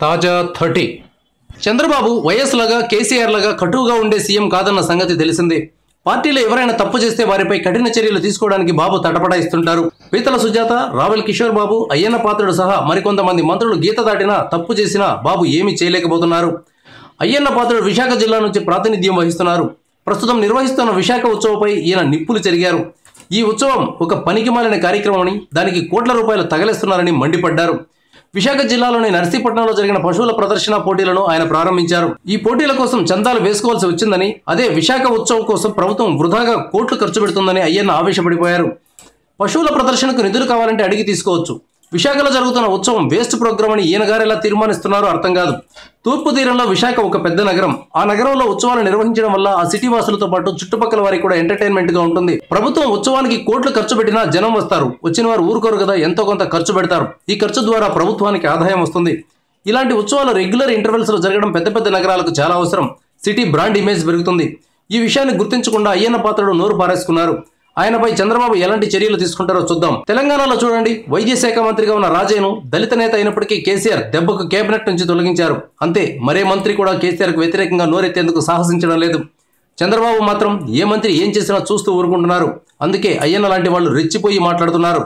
తాజా 30 చంద్రబాబు వైఎస్ లాగా కేసీఆర్ లాగా కటువుగా ఉండే సీఎం కాదన్న సంగతి తెలిసిందే. పార్టీలో ఎవరైనా తప్పు చేస్తే వారిపై కఠిన చర్యలు తీసుకోవడానికి బాబు తటపటాయిస్తుంటారు. పీతల సుజాత, రావెల్ కిషోర్ బాబు, అయ్యన్న పాత్రుడు సహా మరికొంతమంది మంత్రులు గీత దాటినా తప్పు చేసినా బాబు ఏమీ చేయలేకపోతున్నారు. అయ్యన్న పాత్రుడు విశాఖ జిల్లా నుంచి ప్రాతినిధ్యం వహిస్తున్నారు. ప్రస్తుతం నిర్వహిస్తున్న విశాఖ ఉత్సవంపై ఈయన నిప్పులు చెరిగారు. ఈ ఉత్సవం ఒక పనికిమాలిన కార్యక్రమమని, దానికి కోట్ల రూపాయలు తగలేస్తున్నారని మండిపడ్డారు. విశాఖ జిల్లాలోని నర్సీపట్నంలో జరిగిన పశువుల ప్రదర్శన పోటీలను ఆయన ప్రారంభించారు. ఈ పోటీల కోసం చందాలు వేసుకోవాల్సి వచ్చిందని, అదే విశాఖ ఉత్సవం కోసం ప్రభుత్వం వృధాగా కోట్లు ఖర్చు పెడుతుందని అయ్యన్న ఆవేశపడిపోయారు. పశువుల ప్రదర్శనకు నిధులు కావాలంటే అడిగి తీసుకోవచ్చు. విశాఖలో జరుగుతున్న ఉత్సవం వేస్ట్ ప్రోగ్రామ్ అని ఈయన గారు ఎలా తీర్మానిస్తున్నారో అర్థం కాదు. తూర్పు తీరంలో విశాఖ ఒక పెద్ద నగరం. ఆ నగరంలో ఉత్సవాలు నిర్వహించడం వల్ల ఆ సిటీ వాసులతో పాటు చుట్టుపక్కల వారికి కూడా ఎంటర్టైన్మెంట్ గా ఉంటుంది. ప్రభుత్వం ఉత్సవానికి కోట్లు ఖర్చు పెట్టినా జనం వస్తారు. వచ్చిన వారు ఊరుకోరు కదా, ఎంతో కొంత ఖర్చు పెడతారు. ఈ ఖర్చు ద్వారా ప్రభుత్వానికి ఆదాయం వస్తుంది. ఇలాంటి ఉత్సవాలు రెగ్యులర్ ఇంటర్వెల్స్ లో జరగడం పెద్ద పెద్ద నగరాలకు చాలా అవసరం. సిటీ బ్రాండ్ ఇమేజ్ పెరుగుతుంది. ఈ విషయాన్ని గుర్తించకుండా అయ్యన్న పాత్రుడు నోరు పారేసుకున్నారు. ఆయనపై చంద్రబాబు ఎలాంటి చర్యలు తీసుకుంటారో చూద్దాం. తెలంగాణలో చూడండి, వైద్య శాఖ మంత్రిగా ఉన్న రాజయ్యను దళిత నేత అయినప్పటికీ కేసీఆర్ దెబ్బకు కేబినెట్ నుంచి తొలగించారు. అంతే, మరే మంత్రి కూడా కేసీఆర్కు వ్యతిరేకంగా నోరెత్తేందుకు సాహసించడం లేదు. చంద్రబాబు మాత్రం ఏ మంత్రి ఏం చేసినా చూస్తూ ఊరుకుంటున్నారు. అందుకే అయ్యన్న లాంటి వాళ్ళు రెచ్చిపోయి మాట్లాడుతున్నారు.